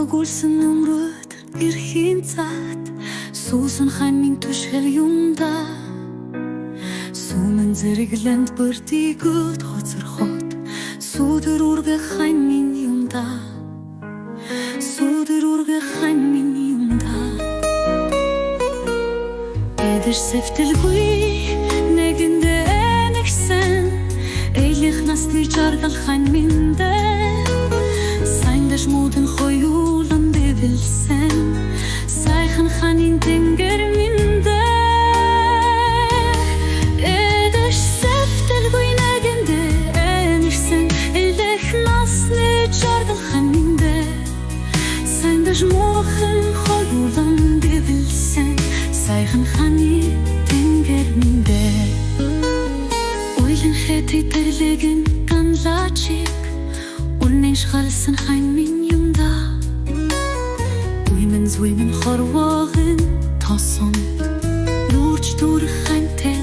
Өгүүлсэн өмрөд эрхийн цаат суусан ханийн түшгэл юмда сүүмэн зэрэглэнд бэртигөд хоцорхот сүдэр үргэ ханийн юмда сүдэр үргэ ханийн юмда эдэр сэвтэлгүй нэгэндэ нэгсэн эйлих насны жаргал ханьминдэ муудын хоёулан дэвэлсэн сайхан ханийн тэнгэр миндэ эдэш сэвтэлгүй нэгэндэ энэрсэн элэх насны жаргал ханьминдэ сайндаш муухан хоёулан дэвэлсэн сайхан ханийн тэнгэр миндэ ойлын хэти тэрлэгэн ганлачик Үнэн шгалсан ханьмин юмда Уймэн зуймэн хорвоогэн тосон Нурч дүрх ханьтэй